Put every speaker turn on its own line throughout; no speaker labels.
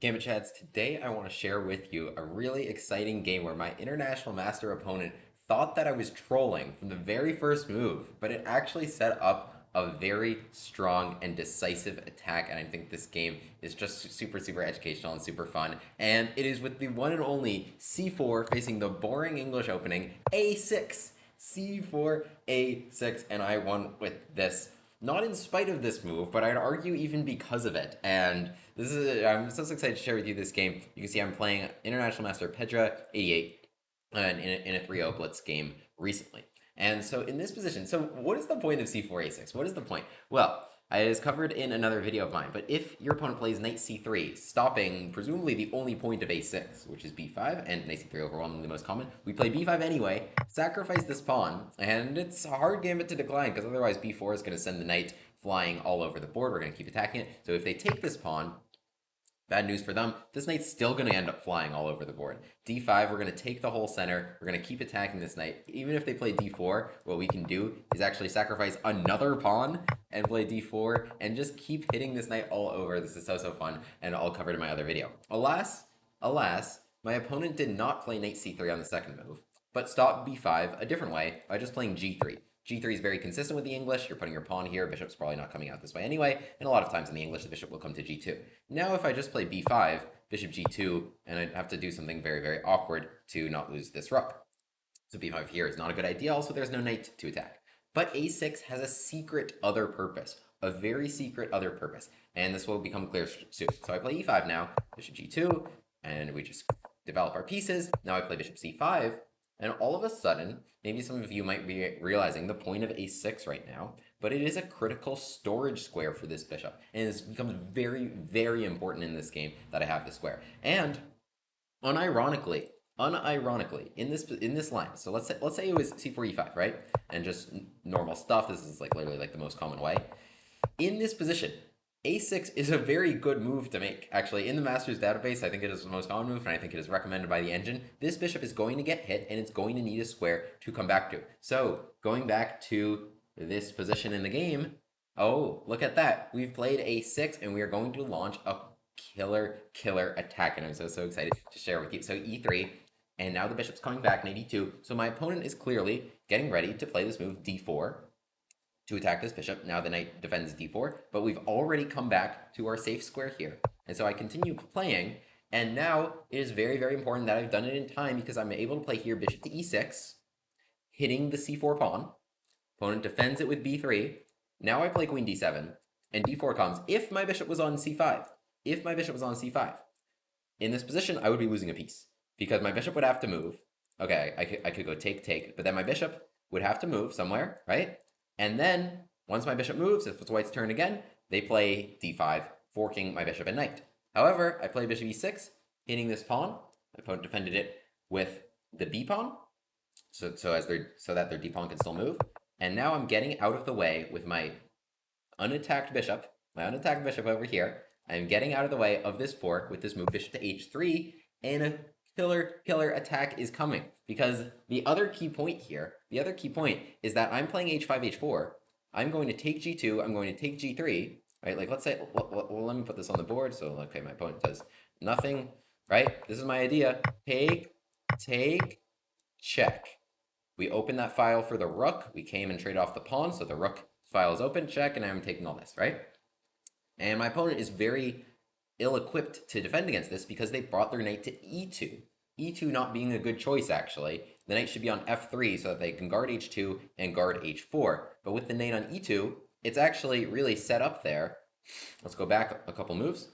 Gambit Chads, today I want to share with you a really exciting game where my international master opponent thought that I was trolling from the very first move, but it actually set up a very strong and decisive attack, and I think this game is just super educational and super fun. And it is with the one and only c4 facing the boring English opening a6. c4, a6, and I won with this. Not in spite of this move, but I'd argue even because of it. And I'm so excited to share with you this game. You can see I'm playing International Master Pedra 88 in a 3-0 Blitz game recently. And so in this position, so what is the point of c4 a6? What is the point? Well, it is covered in another video of mine, but if your opponent plays knight c3, stopping presumably the only point of a6, which is b5, and knight c3 overwhelmingly the most common, we play b5 anyway, sacrifice this pawn, and it's a hard gambit to decline, because otherwise b4 is going to send the knight flying all over the board. We're going to keep attacking it. So if they take this pawn, bad news for them, this knight's still going to end up flying all over the board. d5, we're going to take the whole center. We're going to keep attacking this knight. Even if they play d4, what we can do is actually sacrifice another pawn and play d4 and just keep hitting this knight all over. This is so fun, and all covered in my other video. Alas, my opponent did not play knight c3 on the second move, but stopped b5 a different way by just playing g3. G3 is very consistent with the English. You're putting your pawn here. Bishop's probably not coming out this way anyway. And a lot of times in the English, the bishop will come to G2. Now, if I just play B5, bishop G2, and I'd have to do something very awkward to not lose this rook. So B5 here is not a good idea. Also, there's no knight to attack. But A6 has a secret other purpose. A very secret other purpose. And this will become clear soon. So I play E5 now, bishop G2, and we just develop our pieces. Now I play bishop C5, and all of a sudden, maybe some of you might be realizing the point of a6 right now, but it is a critical storage square for this bishop. And it becomes very important in this game that I have this square. And unironically, in this line, so let's say it was c4 e5, right? And just normal stuff. This is like literally like the most common way. In this position, a6 is a very good move to make. Actually, in the Masters database, I think it is the most common move, and I think it is recommended by the engine. This bishop is going to get hit, and it's going to need a square to come back to. So, going back to this position in the game, oh, look at that. We've played a6, and we are going to launch a killer attack, and I'm so excited to share with you. So, e3, and now the bishop's coming back, knight e2. So my opponent is clearly getting ready to play this move, d4, to attack this bishop. Now the knight defends d4, but we've already come back to our safe square here. And so I continue playing, and now it is very important that I've done it in time, because I'm able to play here bishop to e6, hitting the c4 pawn. Opponent defends it with b3. Now I play queen d7, and d4 comes. If my bishop was on c5, in this position, I would be losing a piece, because my bishop would have to move. Okay, I could go take, but then my bishop would have to move somewhere, right? And then, once my bishop moves, if it's white's turn again, they play d5, forking my bishop and knight. However, I play bishop e6, hitting this pawn. My opponent defended it with the b pawn, so that their d pawn can still move. And now I'm getting out of the way with my unattacked bishop over here. I'm getting out of the way of this fork with this move bishop to h3, and a killer attack is coming, because the other key point is that I'm playing h5, h4. I'm going to take g2, I'm going to take g3, right? Like, let's say, well, let me put this on the board. So, okay, my opponent does nothing, right? This is my idea. Take, check. We open that file for the rook. We came and traded off the pawn, so the rook file is open, check, and I'm taking all this, right? And my opponent is very ill-equipped to defend against this, because they brought their knight to e2. e2 not being a good choice, actually. The knight should be on f3 so that they can guard h2 and guard h4. But with the knight on e2, it's actually really set up there. Let's go back a couple moves.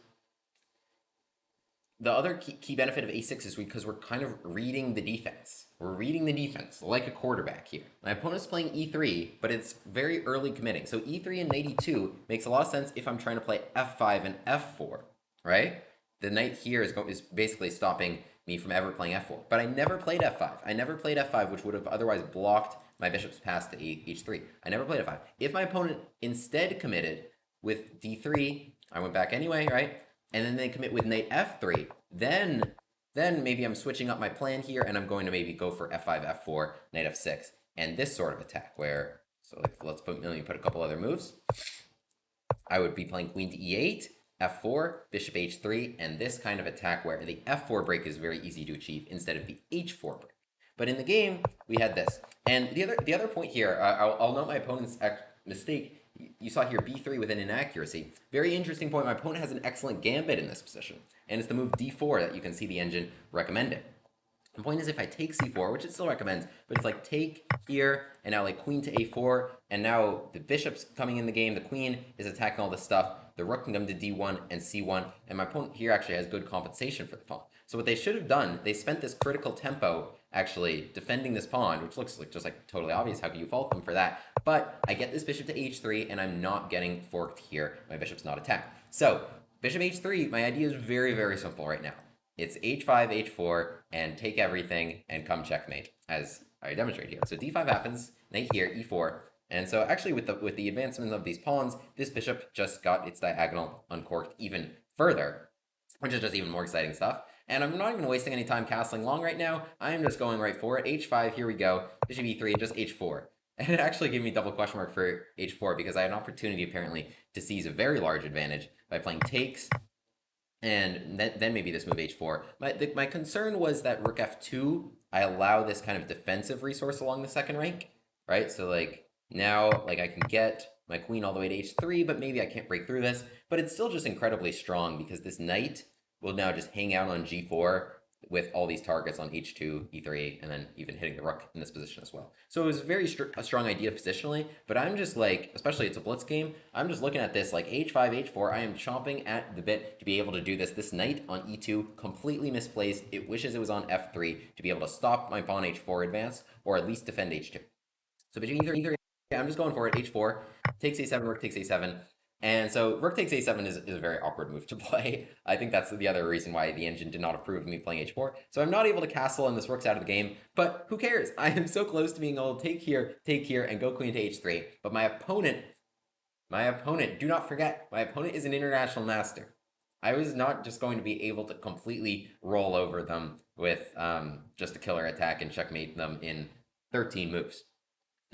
The other key benefit of a6 is because we're kind of reading the defense. We're reading the defense like a quarterback here. My opponent's playing e3, but it's very early committing. So e3 and knight e2 makes a lot of sense if I'm trying to play f5 and f4, right? The knight here is basically stopping me from ever playing f4. But I never played f5. Which would have otherwise blocked my bishop's pass to h3. I never played f5. If my opponent instead committed with d3, I went back anyway, right? And then they commit with knight f3, then maybe I'm switching up my plan here, and I'm going to maybe go for f5, f4, knight f6, and this sort of attack, let me put a couple other moves. I would be playing queen to e8, f4, bishop h3, and this kind of attack where the f4 break is very easy to achieve instead of the h4 break. But in the game, we had this. And the other point here, I'll note my opponent's mistake. You saw here b3 with an inaccuracy. Very interesting point. My opponent has an excellent gambit in this position, and it's the move d4 that you can see the engine recommended. The point is if I take c4, which it still recommends, but it's like take here, and now like queen to a4, and now the bishop's coming in the game, the queen is attacking all this stuff, the rook can come to d1 and c1, and my opponent here actually has good compensation for the pawn. So what they should have done, they spent this critical tempo actually defending this pawn, which looks like just like totally obvious. How can you fault them for that? But I get this bishop to h3, and I'm not getting forked here. My bishop's not attacked. So bishop h3, my idea is very, very simple right now. It's h5, h4, and take everything and come checkmate, as I demonstrate here. So d5 happens, knight here, e4, and so actually with the advancement of these pawns, this bishop just got its diagonal uncorked even further, which is just even more exciting stuff. And I'm not even wasting any time castling long right now. I'm just going right for it. h5, here we go. Bishop e3, just h4. And it actually gave me double question mark for h4 because I had an opportunity apparently to seize a very large advantage by playing takes, and then maybe this move h4. My concern was that rook f2, I allow this kind of defensive resource along the second rank, right? So like now, like I can get my queen all the way to h3, but maybe I can't break through this. But it's still just incredibly strong because this knight will now just hang out on g4 with all these targets on h2, e3, and then even hitting the rook in this position as well. So it was a strong idea positionally, but I'm just like, especially it's a blitz game, I'm just looking at this like h5, h4, I am chomping at the bit to be able to do this. This knight on e2, completely misplaced. It wishes it was on f3 to be able to stop my pawn h4 advance, or at least defend h2. So between e3, yeah, I'm just going for it, h4, takes a7, rook takes a7, and so rook takes a7 is a very awkward move to play. I think that's the other reason why the engine did not approve of me playing h4. So I'm not able to castle and this rook's out of the game, but who cares? I am so close to being able to take here, and go queen to h3. But my opponent, do not forget, my opponent is an international master. I was not just going to be able to completely roll over them with just a killer attack and checkmate them in 13 moves.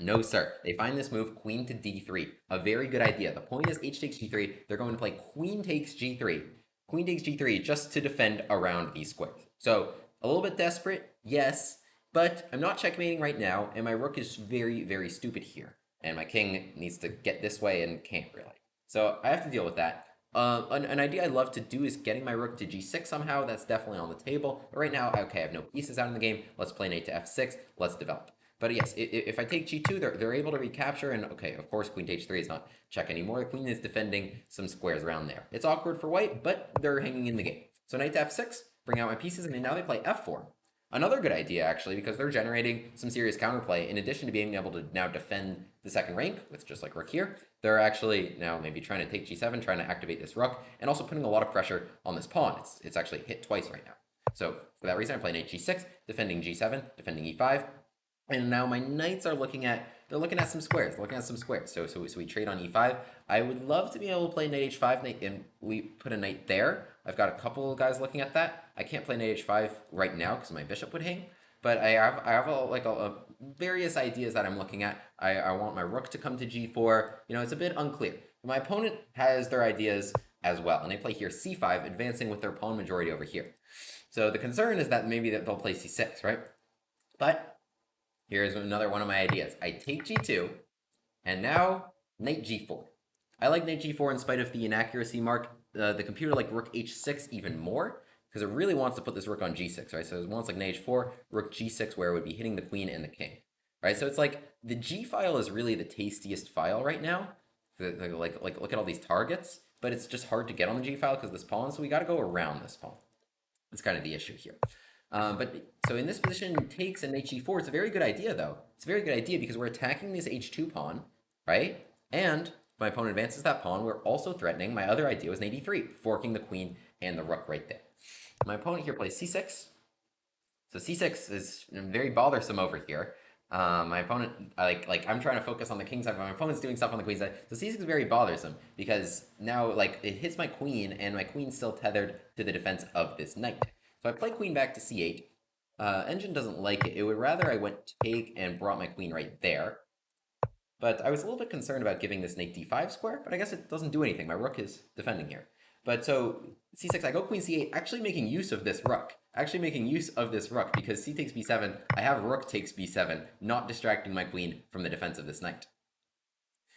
No, sir. They find this move, queen to d3. A very good idea. The point is h takes g3. They're going to play queen takes g3. Queen takes g3 just to defend around these squares. So, a little bit desperate, yes, but I'm not checkmating right now, and my rook is very, very stupid here. And my king needs to get this way and can't really. So, I have to deal with that. An idea I'd love to do is getting my rook to g6 somehow. That's definitely on the table. But right now, okay, I have no pieces out in the game. Let's play knight to f6. Let's develop. But yes, if I take g2, they're able to recapture, and okay, of course, queen to h3 is not check anymore. The queen is defending some squares around there. It's awkward for white, but they're hanging in the game. So knight to f6, bring out my pieces, and now they play f4. Another good idea, actually, because they're generating some serious counterplay. In addition to being able to now defend the second rank with just like rook here, they're actually now maybe trying to take g7, trying to activate this rook, and also putting a lot of pressure on this pawn. It's actually hit twice right now. So for that reason, I play knight g6, defending g7, defending e5. And now my knights are looking at some squares. They're looking at some squares. So we trade on e5. I would love to be able to play knight h5, and we put a knight there. I've got a couple of guys looking at that. I can't play knight h5 right now because my bishop would hang. But I have various ideas that I'm looking at. I want my rook to come to g4. You know, it's a bit unclear. My opponent has their ideas as well, and they play here c5, advancing with their pawn majority over here. So the concern is that maybe they'll play c6, right? But here's another one of my ideas. I take g2, and now knight g4. I like knight g4 in spite of the inaccuracy mark. The computer likes rook h6 even more, because it really wants to put this rook on g6, right? So it wants like knight h4, rook g6, where it would be hitting the queen and the king, right? So it's like the g file is really the tastiest file right now. Like look at all these targets, but it's just hard to get on the g file because this pawn, so we got to go around this pawn. That's kind of the issue here. So in this position, takes and knight g4. It's a very good idea, though. It's a very good idea because we're attacking this h2 pawn, right? And if my opponent advances that pawn, we're also threatening. My other idea was knight e3, forking the queen and the rook right there. My opponent here plays c6. So c6 is very bothersome over here. My opponent, I'm trying to focus on the king side, but my opponent's doing stuff on the queen side. So c6 is very bothersome because now, like, it hits my queen, and my queen's still tethered to the defense of this knight. So I play queen back to c8. Engine doesn't like it. It would rather I went to take and brought my queen right there. But I was a little bit concerned about giving this knight d5 square, but I guess it doesn't do anything. My rook is defending here. But so c6, I go queen c8, actually making use of this rook. Actually making use of this rook because c takes b7, I have rook takes b7, not distracting my queen from the defense of this knight.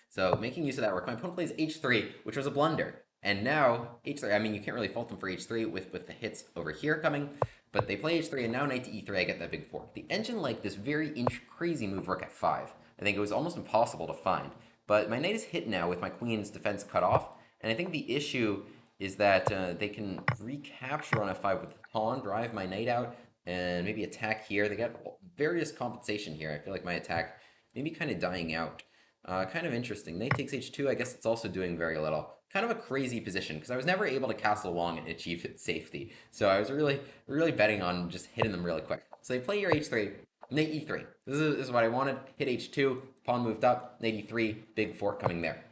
So making use of that rook, my opponent plays h3, which was a blunder. And now h3, I mean, you can't really fault them for h3 with the hits over here coming, but they play h3, and now knight to e3, I get that big fork. The engine liked this very crazy move rook f5. I think it was almost impossible to find. But my knight is hit now with my queen's defense cut off, and I think the issue is that they can recapture on f5 with the pawn, drive my knight out, and maybe attack here. They got various compensation here. I feel like my attack maybe kind of dying out. Kind of interesting. Knight takes h2. I guess it's also doing very little. Kind of a crazy position because I was never able to castle along and achieve safety. So I was really betting on just hitting them really quick. So they play your h3, knight e3. This is what I wanted. Hit h2, pawn moved up, knight e3, big fork coming there.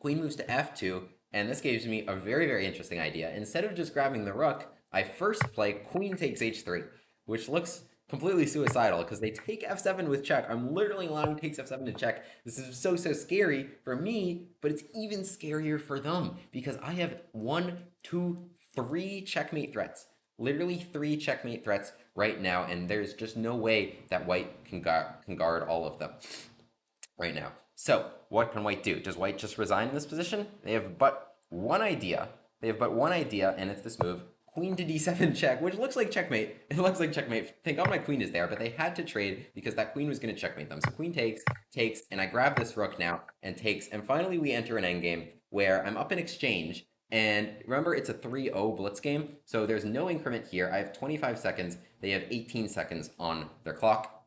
Queen moves to f2, and this gives me a very interesting idea. Instead of just grabbing the rook, I first play queen takes h3, which looks completely suicidal because they take f7 with check. I'm literally allowing takes f7 to check. This is so scary for me, but it's even scarier for them because I have 1, 2, 3 checkmate threats. Literally 3 checkmate threats right now, and there's just no way that white can guard all of them right now. So what can white do? Does white just resign in this position? They have but one idea. And it's this move. Queen to d7 check, which looks like checkmate. It looks like checkmate. Thank God my queen is there, but they had to trade because that queen was going to checkmate them. So queen takes, and I grab this rook now and takes, and finally we enter an endgame where I'm up in exchange. And remember, it's a 3-0 blitz game, so there's no increment here. I have 25 seconds. They have 18 seconds on their clock.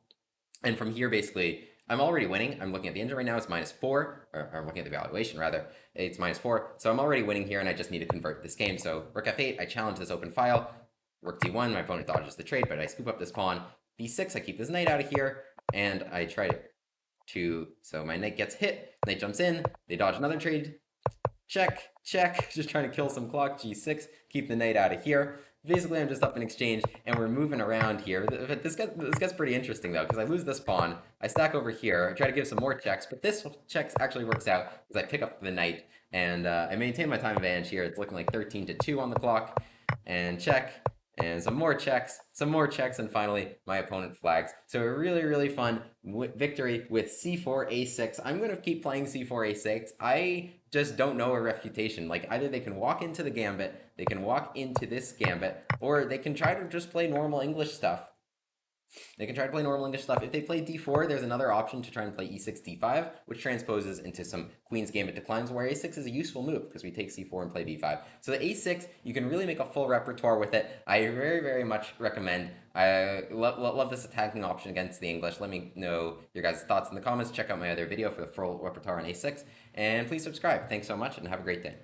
And from here, basically, I'm already winning. I'm looking at the engine right now. It's -4, or I'm looking at the valuation rather. It's -4. So I'm already winning here, and I just need to convert this game. So rook f8, I challenge this open file. Rook d1, my opponent dodges the trade, but I scoop up this pawn. b6, I keep this knight out of here, and I try to, so my knight gets hit, knight jumps in, they dodge another trade, check, just trying to kill some clock, g6, keep the knight out of here. Basically, I'm just up in exchange, and we're moving around here. This gets pretty interesting, though, because I lose this pawn. I stack over here. I try to give some more checks, but this checks actually works out because I pick up the knight, and I maintain my time advantage here. It's looking like 13-2 on the clock, and check, and some more checks, and finally, my opponent flags. So a really fun victory with c4, a6. I'm going to keep playing c4, a6. I just don't know a refutation. Like, either they can walk into the gambit, they can walk into this gambit, or they can try to just play normal English stuff. If they play d4, there's another option to try and play e6, d5, which transposes into some queen's gambit declines, where a6 is a useful move because we take c4 and play b5. So the a6, you can really make a full repertoire with it. I very much recommend. I love this attacking option against the English. Let me know your guys' thoughts in the comments. Check out my other video for the full repertoire on a6, and please subscribe. Thanks so much, and have a great day.